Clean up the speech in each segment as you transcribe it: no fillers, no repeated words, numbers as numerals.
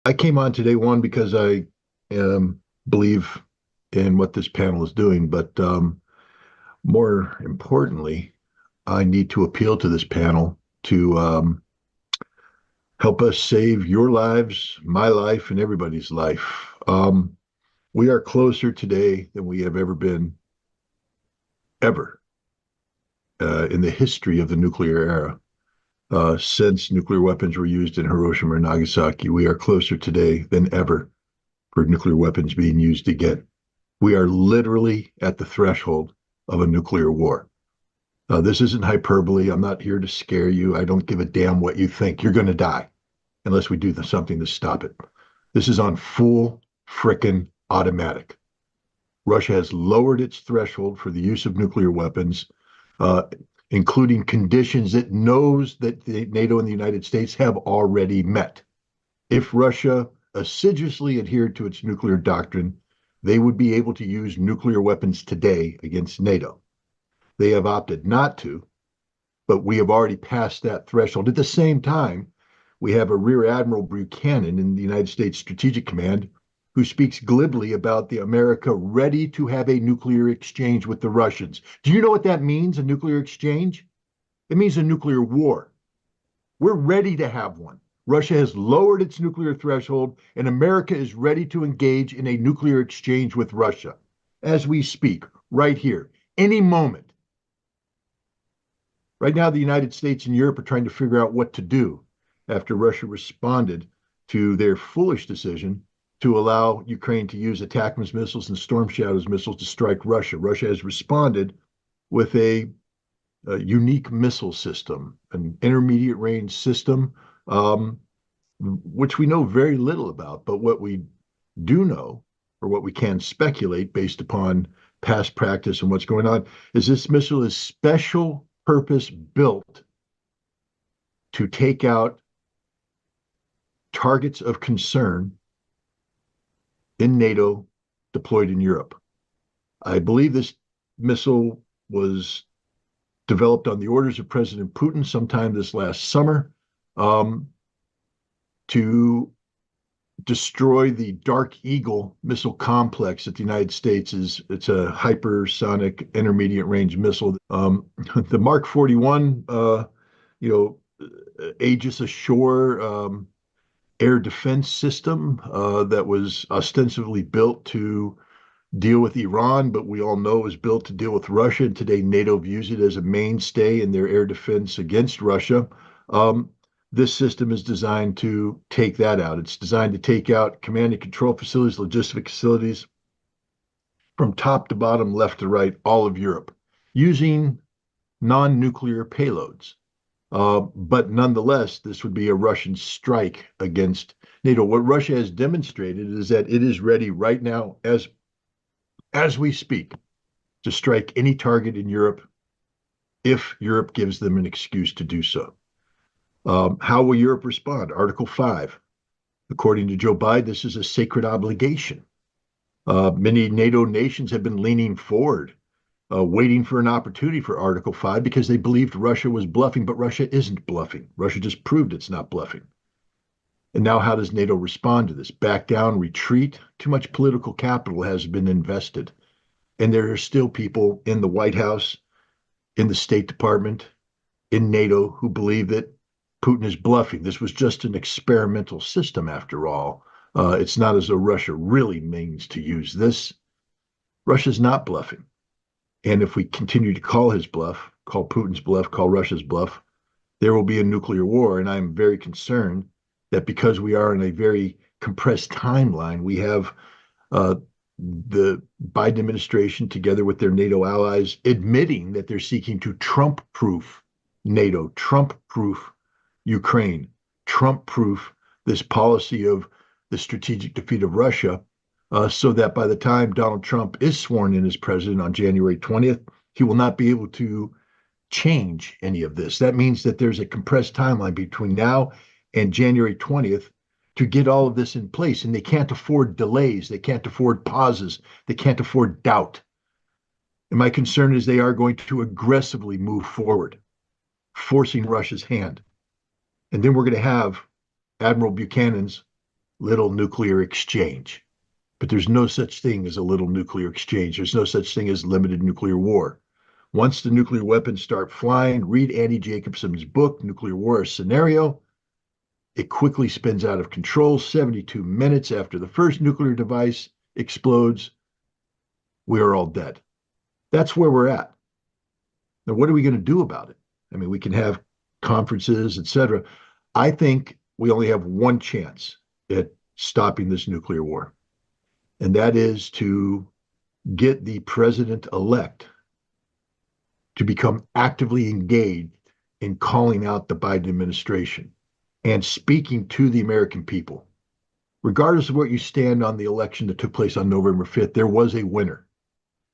I came on today, one, because I believe in what this panel is doing, but more importantly, I need to appeal to this panel to help us save your lives, my life, and everybody's life. We are closer today than we have ever been, ever, in the history of the nuclear era. Since nuclear weapons were used in Hiroshima and Nagasaki, we are closer today than ever for nuclear weapons being used again. We are literally at the threshold of a nuclear war. This isn't hyperbole. I'm not here to scare you. I don't give a damn what you think. You're going to die unless we do something to stop it. This is on full frickin' automatic. Russia has lowered its threshold for the use of nuclear weapons, uh, including conditions it knows that NATO and the United States have already met. If Russia assiduously adhered to its nuclear doctrine, they would be able to use nuclear weapons today against NATO. They have opted not to, but we have already passed that threshold. At the same time, we have a Rear Admiral Buchanan in the United States Strategic Command who speaks glibly about the America ready to have a nuclear exchange with the Russians. Do you know what that means, a nuclear exchange? It means a nuclear war. We're ready to have one. Russia has lowered its nuclear threshold, and America is ready to engage in a nuclear exchange with Russia as we speak, right here, any moment. Right now, the United States and Europe are trying to figure out what to do after Russia responded to their foolish decision to allow Ukraine to use ATACMS missiles and Storm Shadows missiles to strike Russia. Russia has responded with a unique missile system, an intermediate range system, um, which we know very little about. But what we do know, or what we can speculate based upon past practice and what's going on, is this missile is special purpose built to take out targets of concern in NATO deployed in Europe. I believe this missile was developed on the orders of President Putin sometime this last summer, to destroy the Dark Eagle missile complex that the United States is. It's a hypersonic intermediate range missile. The Mark 41, you know, Aegis Ashore air defense system that was ostensibly built to deal with Iran, but we all know is built to deal with Russia. And today, NATO views it as a mainstay in their air defense against Russia. Um, this system is designed to take that out. It's designed to take out command and control facilities, logistic facilities from top to bottom, left to right, all of Europe, using non-nuclear payloads. But nonetheless, this would be a Russian strike against NATO. What Russia has demonstrated is that it is ready right now, as we speak, to strike any target in Europe if Europe gives them an excuse to do so. How will Europe respond? Article 5. According to Joe Biden, this is a sacred obligation. Many NATO nations have been leaning forward, waiting for an opportunity for Article 5 because they believed Russia was bluffing, but Russia isn't bluffing. Russia just proved it's not bluffing. And now, how does NATO respond to this? Back down, retreat? Too much political capital has been invested. And there are still people in the White House, in the State Department, in NATO who believe that Putin is bluffing. This was just an experimental system, after all. It's not as though Russia really means to use this. Russia's not bluffing. And if we continue to call his bluff, call Putin's bluff, call Russia's bluff, there will be a nuclear war. And I'm very concerned that because we are in a very compressed timeline, we have the Biden administration, together with their NATO allies, admitting that they're seeking to Trump-proof NATO, Trump-proof Ukraine, Trump-proof this policy of the strategic defeat of Russia, so that by the time Donald Trump is sworn in as president on January 20th, he will not be able to change any of this. That means that there's a compressed timeline between now and January 20th to get all of this in place. And they can't afford delays. They can't afford pauses. They can't afford doubt. And my concern is they are going to aggressively move forward, forcing Russia's hand. And then we're going to have Admiral Buchanan's little nuclear exchange. But there's no such thing as a little nuclear exchange. There's no such thing as limited nuclear war. Once the nuclear weapons start flying, read Andy Jacobson's book, Nuclear War Scenario. It quickly spins out of control. 72 minutes after the first nuclear device explodes, we are all dead. That's where we're at. Now, what are we going to do about it? I mean, we can have conferences, etc. I think we only have one chance at stopping this nuclear war, and that is to get the president-elect to become actively engaged in calling out the Biden administration and speaking to the American people. Regardless of what you stand on the election that took place on November 5th, there was a winner.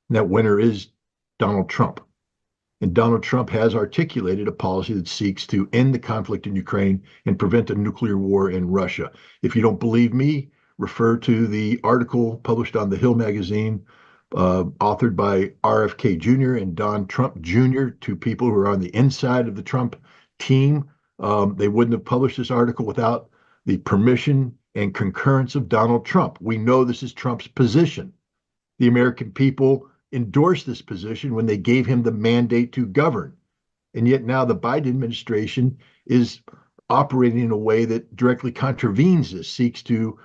And that winner is Donald Trump. And Donald Trump has articulated a policy that seeks to end the conflict in Ukraine and prevent a nuclear war in Russia. If you don't believe me, refer to the article published on The Hill magazine, authored by RFK Jr. and Don Trump Jr., two people who are on the inside of the Trump team. They wouldn't have published this article without the permission and concurrence of Donald Trump. We know this is Trump's position. The American people endorsed this position when they gave him the mandate to govern. And yet now the Biden administration is operating in a way that directly contravenes this, seeks to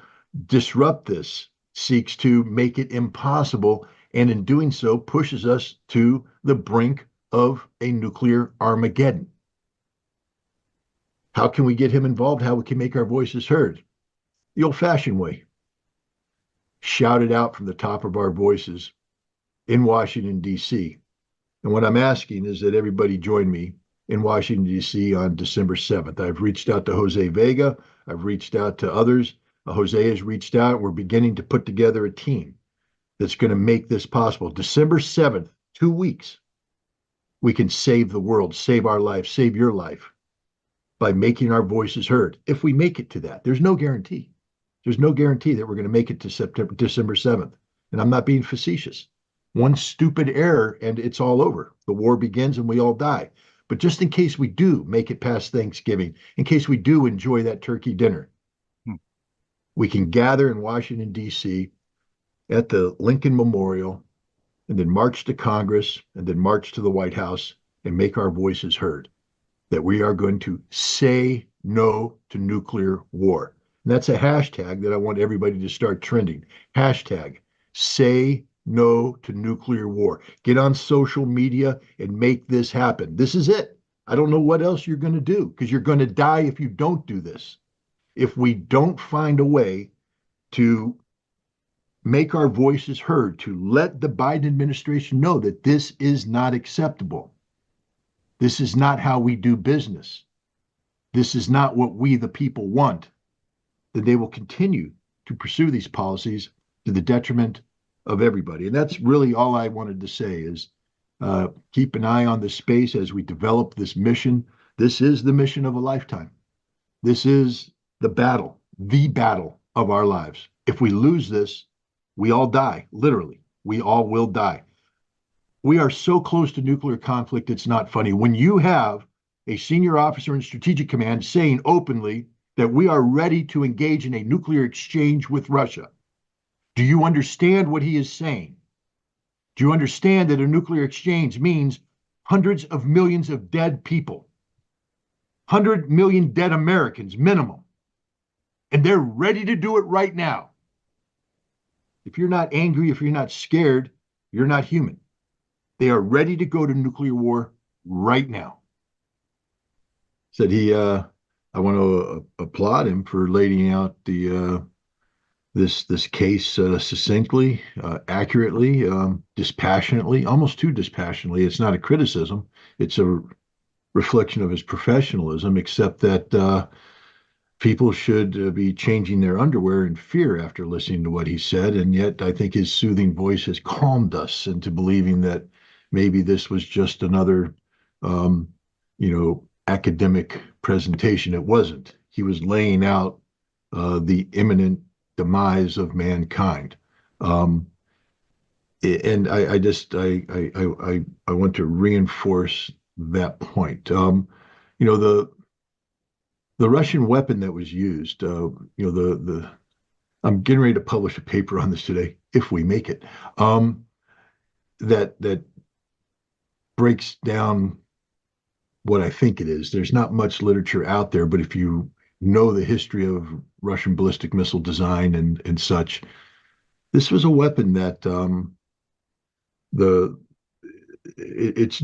disrupt this, seeks to make it impossible, and in doing so pushes us to the brink of a nuclear Armageddon. How can we get him involved? How we can make our voices heard? The old-fashioned way. Shout it out from the top of our voices in Washington, D.C. And what I'm asking is that everybody join me in Washington, D.C. on December 7th. I've reached out to Jose Vega. I've reached out to others. Jose has reached out. We're beginning to put together a team that's going to make this possible. December 7th, 2 weeks, we can save the world, save our life, save your life by making our voices heard. If we make it to that, there's no guarantee. There's no guarantee that we're going to make it to December 7th. And I'm not being facetious. One stupid error and it's all over. The war begins and we all die. But just in case we do make it past Thanksgiving, in case we do enjoy that turkey dinner, we can gather in Washington, D.C. at the Lincoln Memorial and then march to Congress and then march to the White House and make our voices heard that we are going to say no to nuclear war. And that's a hashtag that I want everybody to start trending. Hashtag say no to nuclear war. Get on social media and make this happen. This is it. I don't know what else you're going to do because you're going to die if you don't do this. If we don't find a way to make our voices heard, to let the Biden administration know that this is not acceptable. This is not how we do business. This is not what we, the people, want. Then they will continue to pursue these policies to the detriment of everybody. And that's really all I wanted to say is keep an eye on this space as we develop this mission. This is the mission of a lifetime. This is the battle of our lives. If we lose this, we all die, literally. We all will die. We are so close to nuclear conflict, it's not funny. When you have a senior officer in Strategic Command saying openly that we are ready to engage in a nuclear exchange with Russia, do you understand what he is saying? Do you understand that a nuclear exchange means hundreds of millions of dead people? 100 million dead Americans, minimum. And they're ready to do it right now. If you're not angry, if you're not scared, you're not human. They are ready to go to nuclear war right now. Said he, I want to applaud him for laying out the this case succinctly, accurately, dispassionately, almost too dispassionately. It's not a criticism. It's a reflection of his professionalism, except that people should be changing their underwear in fear after listening to what he said. And yet I think his soothing voice has calmed us into believing that maybe this was just another, academic presentation. It wasn't. He was laying out the imminent demise of mankind. And I want to reinforce that point. The Russian weapon that was used, the I'm getting ready to publish a paper on this today, if we make it. That breaks down what I think it is. There's not much literature out there, but if you know the history of Russian ballistic missile design and such, this was a weapon that the it's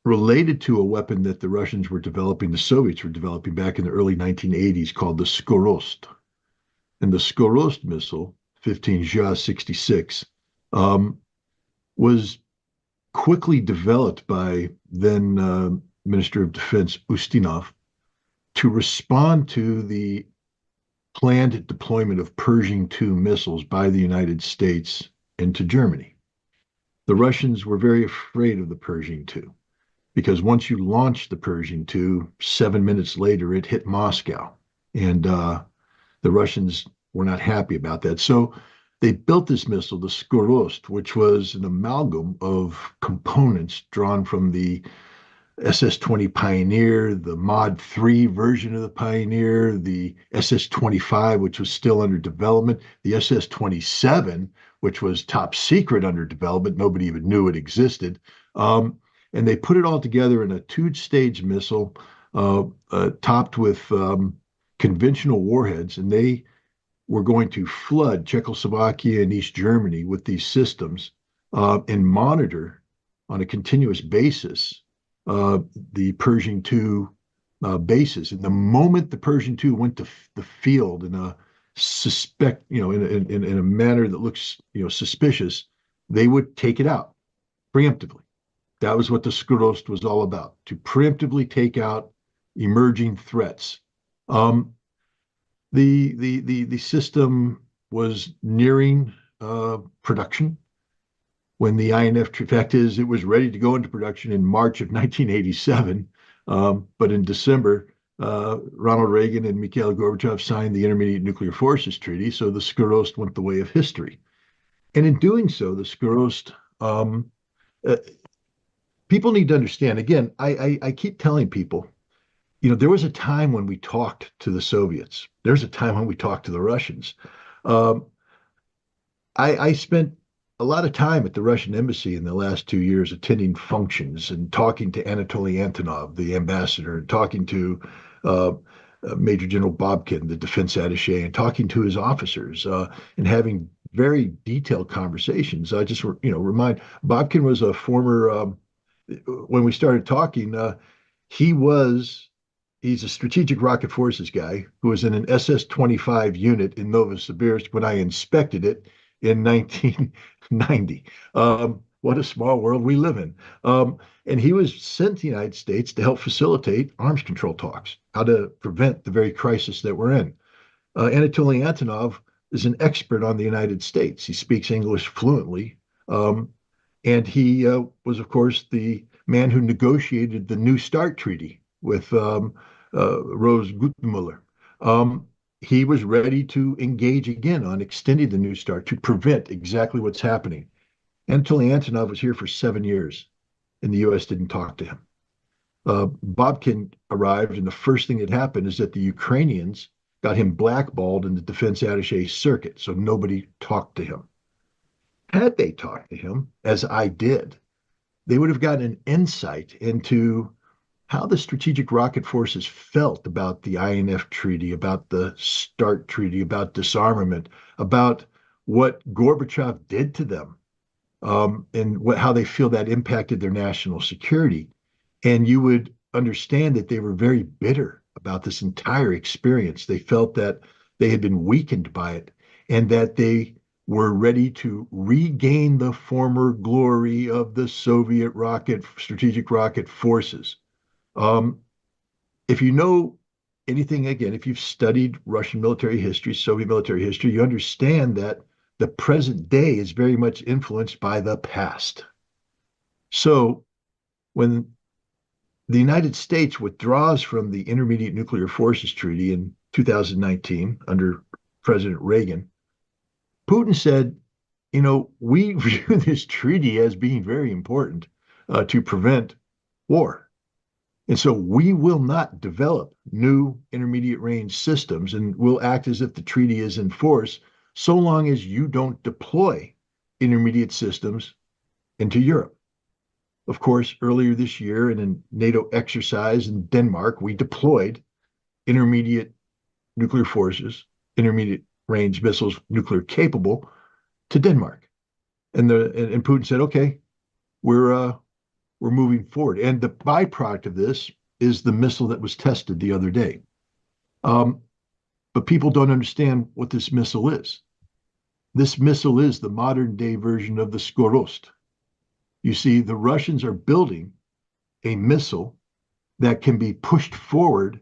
related to a weapon that the Russians were developing, the Soviets were developing back in the early 1980s called the Skorost. And the Skorost missile, 15Ja 66, was quickly developed by then Minister of Defense Ustinov to respond to the planned deployment of Pershing II missiles by the United States into Germany. The Russians were very afraid of the Pershing II because once you launched the Pershing II, 7 minutes later, it hit Moscow. And the Russians were not happy about that. So they built this missile, the Skorost, which was an amalgam of components drawn from the SS-20 Pioneer, the Mod 3 version of the Pioneer, the SS-25, which was still under development, the SS-27, which was top secret under development. Nobody even knew it existed. And they put it all together in a two-stage missile topped with conventional warheads, and they were going to flood Czechoslovakia and East Germany with these systems and monitor on a continuous basis the Pershing II bases. And the moment the Pershing II went to the field in a in a manner that looks, suspicious, they would take it out preemptively. That was what the Skorost was all about, to preemptively take out emerging threats. The system was nearing production when the INF, in fact, it was ready to go into production in March of 1987. But in December, Ronald Reagan and Mikhail Gorbachev signed the Intermediate Nuclear Forces Treaty, so the Skorost went the way of history. And in doing so, the Skorost, people need to understand, again, I keep telling people, there was a time when we talked to the Soviets. There's a time when we talked to the Russians. I spent a lot of time at the Russian embassy in the last 2 years attending functions and talking to Anatoly Antonov, the ambassador, and talking to Major General Bobkin, the defense attaché, and talking to his officers and having very detailed conversations. I just, remind Bobkin was a former, when we started talking, he's a strategic rocket forces guy who was in an SS-25 unit in Novosibirsk when I inspected it in 1990. What a small world we live in. And he was sent to the United States to help facilitate arms control talks, how to prevent the very crisis that we're in. Anatoly Antonov is an expert on the United States. He speaks English fluently. And he was, of course, the man who negotiated the New START Treaty with Rose Gutmuller. He was ready to engage again on extending the New START to prevent exactly what's happening. Anatoly Antonov was here for 7 years, and the U.S. didn't talk to him. Bobkin arrived, and the first thing that happened is that the Ukrainians got him blackballed in the defense attaché circuit, so nobody talked to him. Had they talked to him, as I did, they would have gotten an insight into how the strategic rocket forces felt about the INF Treaty, about the START Treaty, about disarmament, about what Gorbachev did to them, and how they feel that impacted their national security. And you would understand that they were very bitter about this entire experience. They felt that they had been weakened by it and that they were ready to regain the former glory of the Soviet strategic rocket forces. If you know anything, again, if you've studied Russian military history, Soviet military history, you understand that the present day is very much influenced by the past. So when the United States withdraws from the Intermediate Nuclear Forces Treaty in 2019 under President Reagan, Putin said, we view this treaty as being very important to prevent war. And so we will not develop new intermediate range systems, and we'll act as if the treaty is in force so long as you don't deploy intermediate systems into Europe. Of course, earlier this year in a NATO exercise in Denmark, we deployed intermediate nuclear forces, intermediate range missiles, nuclear capable, to Denmark. And Putin said, okay, we're moving forward. And the byproduct of this is the missile that was tested the other day. But people don't understand what this missile is. This missile is the modern day version of the Skorost. You see, the Russians are building a missile that can be pushed forward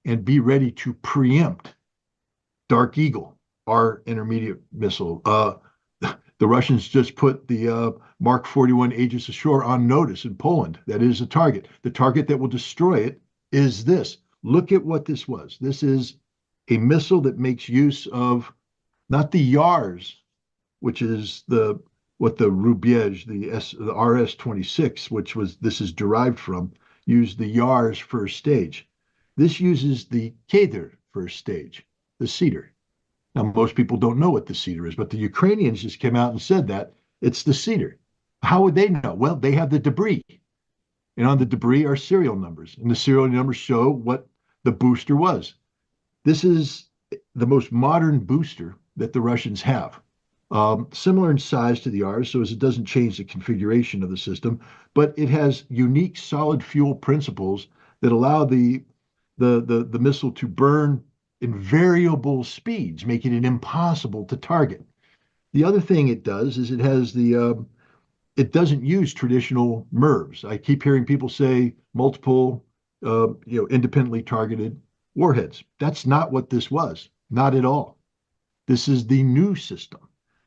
and be ready to preempt Dark Eagle, our intermediate missile. The Russians just put the Mark 41 Aegis ashore on notice in Poland. That is a target. The target that will destroy it is this. Look at what this was. This is a missile that makes use of not the YARS, which is what the Rubiej, the RS-26, which was this is derived from, used the YARS first stage. This uses the Keder first stage, the Cedar. Now, most people don't know what the Cedar is, but the Ukrainians just came out and said that it's the Cedar. How would they know? Well, they have the debris. And on the debris are serial numbers, and the serial numbers show what the booster was. This is the most modern booster that the Russians have. Similar in size to the R's, so as it doesn't change the configuration of the system, but it has unique solid fuel principles that allow the missile to burn in variable speeds, making it impossible to target. The other thing it does is it doesn't use traditional MIRVs. I keep hearing people say multiple, independently targeted warheads. That's not what this was, not at all. This is the new system.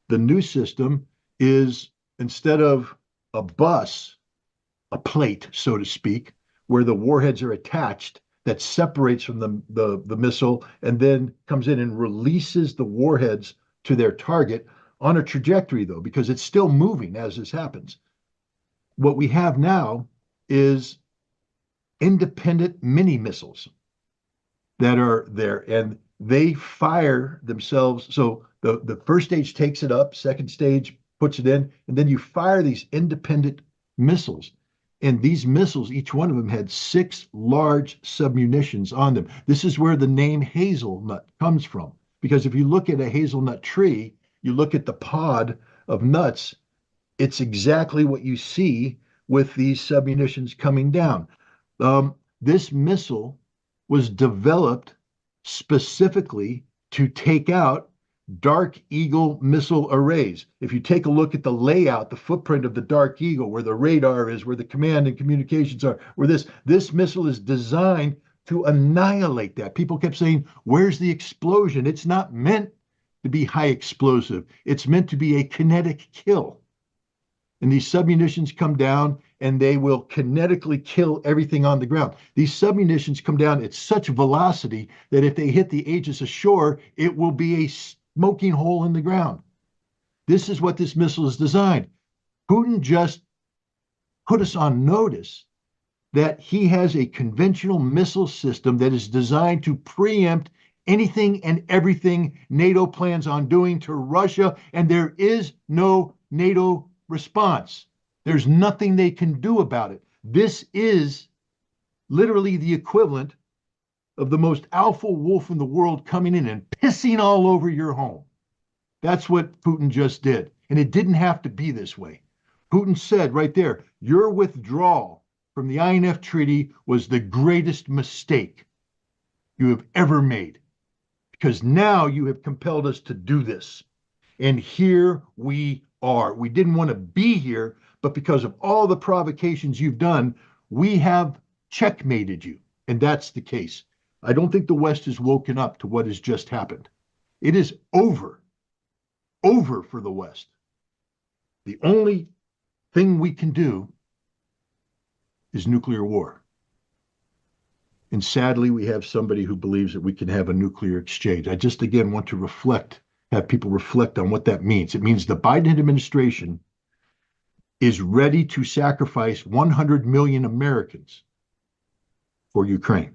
The new system is, instead of a bus, a plate, so to speak, where the warheads are attached, that separates from the missile and then comes in and releases the warheads to their target on a trajectory, though, because it's still moving as this happens. What we have now is independent mini missiles that are there, and they fire themselves. So the first stage takes it up, second stage puts it in, and then you fire these independent missiles. And these missiles, each one of them had 6 large submunitions on them. This is where the name hazelnut comes from. Because if you look at a hazelnut tree, you look at the pod of nuts, it's exactly what you see with these submunitions coming down. This missile was developed specifically to take out Dark Eagle missile arrays. If you take a look at the layout, the footprint of the Dark Eagle, where the radar is, where the command and communications are, where this missile is designed to annihilate that. People kept saying, where's the explosion? It's not meant to be high explosive. It's meant to be a kinetic kill. And these submunitions come down and they will kinetically kill everything on the ground. These submunitions come down at such velocity that if they hit the Aegis ashore, it will be a smoking hole in the ground. This is what this missile is designed. Putin just put us on notice that he has a conventional missile system that is designed to preempt anything and everything NATO plans on doing to Russia, and there is no NATO response. There's nothing they can do about it. This is literally the equivalent of the most alpha wolf in the world coming in and pissing all over your home. That's what Putin just did. And it didn't have to be this way. Putin said right there, your withdrawal from the INF Treaty was the greatest mistake you have ever made, because now you have compelled us to do this. And here we are. We didn't want to be here, but because of all the provocations you've done, we have checkmated you. And that's the case. I don't think the West has woken up to what has just happened. It is over for the West. The only thing we can do is nuclear war. And sadly, we have somebody who believes that we can have a nuclear exchange. I just, again, want to have people reflect on what that means. It means the Biden administration is ready to sacrifice 100 million Americans for Ukraine.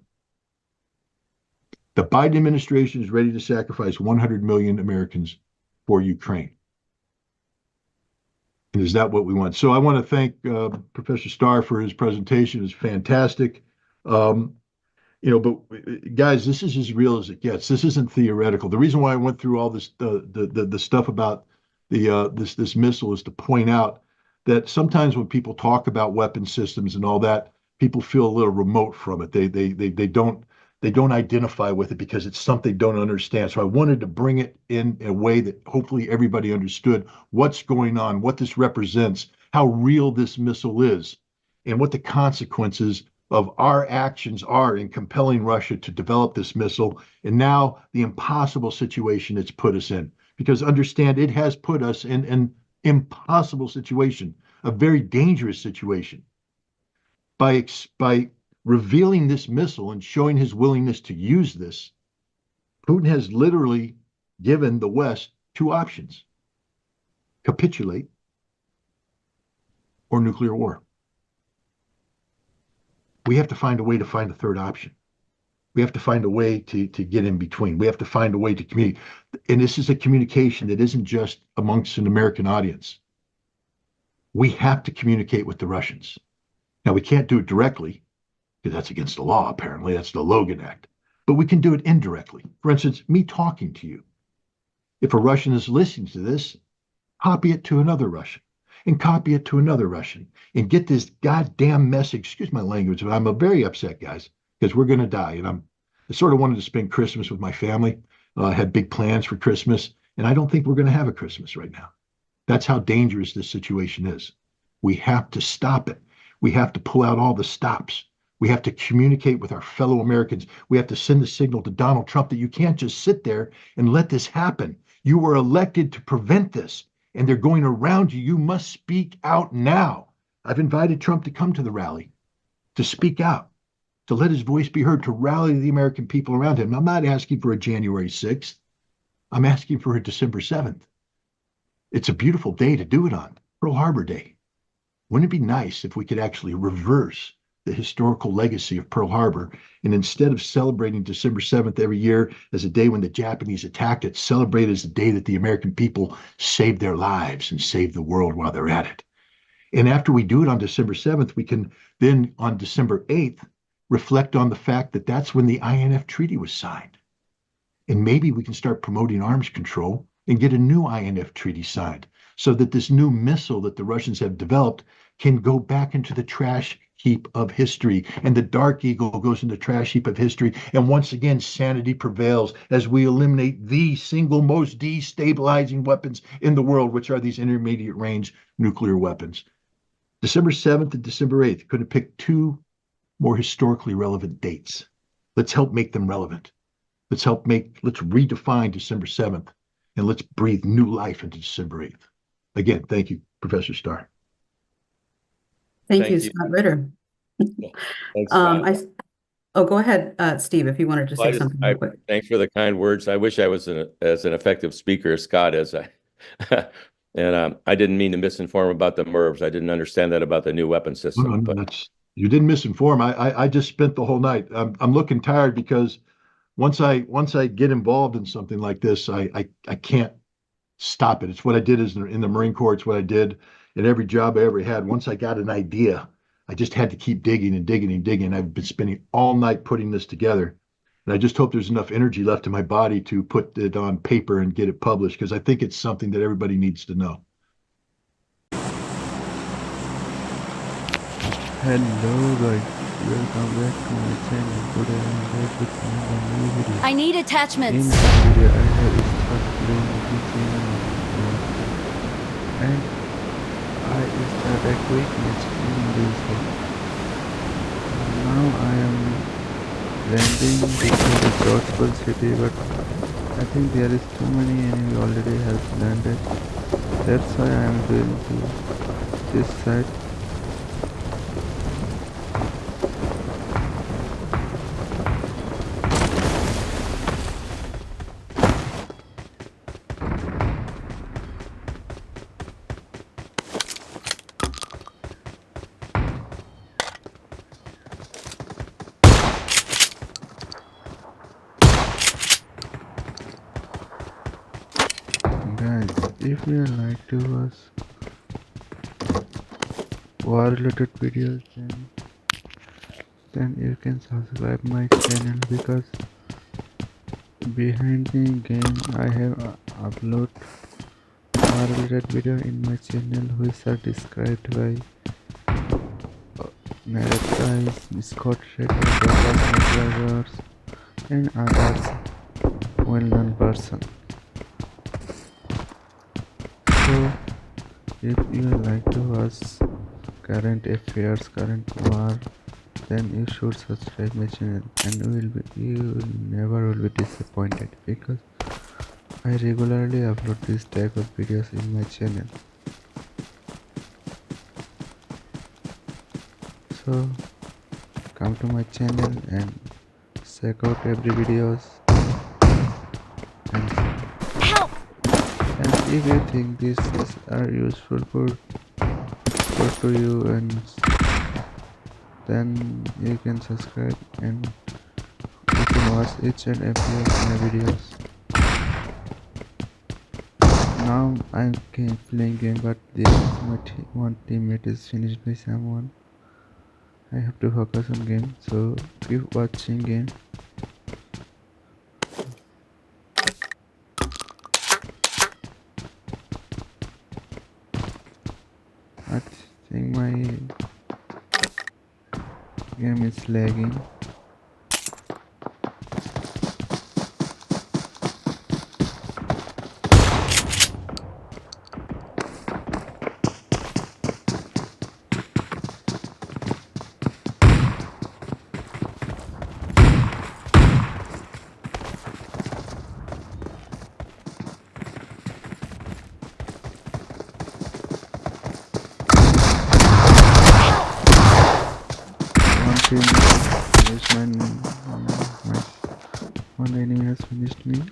The Biden administration is ready to sacrifice 100 million Americans for Ukraine. And is that what we want? So I want to thank Professor Starr for his presentation. It was fantastic. Um, but guys, this is as real as it gets. This isn't theoretical. The reason why I went through all this the stuff about this missile is to point out that sometimes when people talk about weapon systems and all that, people feel a little remote from it. They don't identify with it because it's something they don't understand. So I wanted to bring it in a way that hopefully everybody understood what's going on, what this represents, how real this missile is, and what the consequences of our actions are in compelling Russia to develop this missile, and now the impossible situation it's put us in. Because understand, it has put us in an impossible situation, a very dangerous situation. By revealing this missile and showing his willingness to use this, Putin has literally given the West two options: capitulate or nuclear war. We have to find a way to find a third option. We have to find a way to get in between. We have to find a way to communicate. And this is a communication that isn't just amongst an American audience. We have to communicate with the Russians. Now, we can't do it directly because that's against the law, apparently. That's the Logan Act. But we can do it indirectly. For instance, me talking to you. If a Russian is listening to this, copy it to another Russian and copy it to another Russian and get this goddamn message. Excuse my language, but I'm very upset, guys, because we're going to die. And I sort of wanted to spend Christmas with my family. I had big plans for Christmas, and I don't think we're going to have a Christmas right now. That's how dangerous this situation is. We have to stop it. We have to pull out all the stops. We have to communicate with our fellow Americans. We have to send a signal to Donald Trump that you can't just sit there and let this happen. You were elected to prevent this, and they're going around you. You must speak out now. I've invited Trump to come to the rally, to speak out, to let his voice be heard, to rally the American people around him. I'm not asking for a January 6th. I'm asking for a December 7th. It's a beautiful day to do it on, Pearl Harbor Day. Wouldn't it be nice if we could actually reverse the historical legacy of Pearl Harbor, and instead of celebrating December 7th every year as a day when the Japanese attacked it, celebrate as the day that the American people saved their lives and saved the world while they're at it. And after we do it on December 7th, we can then on December 8th reflect on the fact that that's when the INF Treaty was signed. And maybe we can start promoting arms control and get a new INF Treaty signed so that this new missile that the Russians have developed can go back into the trash heap of history, and the Dark Eagle goes in the trash heap of history, and once again sanity prevails as we eliminate the single most destabilizing weapons in the world, which are these intermediate range nuclear weapons. December 7th and December 8th. Could have picked two more historically relevant dates. Let's help make them relevant. Let's redefine December 7th, and let's breathe new life into December 8th. Again, thank you, Professor Starr. Thank you, Scott Ritter. Thanks, Scott. Go ahead, Steve, if you wanted to say something real quick. Thanks for the kind words. I wish I was as an effective speaker as Scott is. And I didn't mean to misinform about the MIRVs. I didn't understand that about the new weapon system. No, you didn't misinform. I just spent the whole night. I'm looking tired because once I get involved in something like this, I can't stop it. It's what I did in the Marine Corps. It's what I did in every job I ever had. Once I got an idea, I just had to keep digging and digging and digging. I've been spending all night putting this together. And I just hope there's enough energy left in my body to put it on paper and get it published, because I think it's something that everybody needs to know. Hello guys, welcome back to my channel. Today I am back with another new video. I need In attachments. this video I have started playing GTA and I start a quick match in this game. Now I am landing before the Georgeville city, but I think there is too many enemy already has landed. That's why I am going to this side. Guys, if you like to watch war related videos, then you can subscribe my channel, because behind the game I have upload war related video in my channel, which are described by narrators, Scott Ritter, bloggers, and others well-known person. So if you like to watch current affairs, current war, then you should subscribe my channel, and you will never will be disappointed, because I regularly upload this type of videos in my channel. So come to my channel and check out every videos, and, and if you think this is are useful for to you, and then you can subscribe and you can watch each and every of my videos. Now I'm playing game, but one teammate is finished by someone. I have to focus on game, so keep watching game. I think my game is lagging. Finished one enemy has finished me.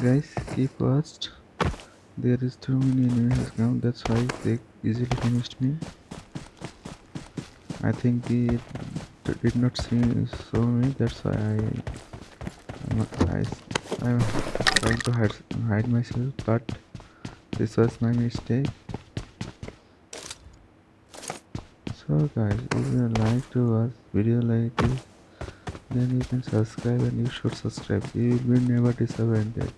Guys, keep watched. There is too many enemies now, that's why they easily finished me. I think they did not show me, that's why I'm trying to hide myself, but this was my mistake. So guys, if you like to watch video like this, then you can subscribe, and you should subscribe. You will be never disappointed.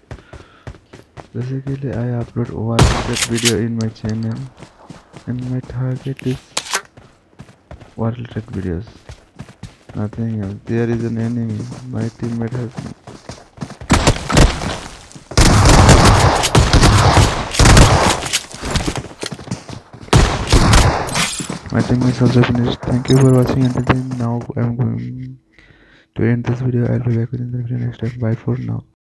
Basically, I upload one video in my channel, and my target is war related videos, nothing else. There is an enemy. My teammate has My teammate is also finished. Thank you for watching until then. Now I'm going to end this video. I'll be back within the video next time. Bye for now.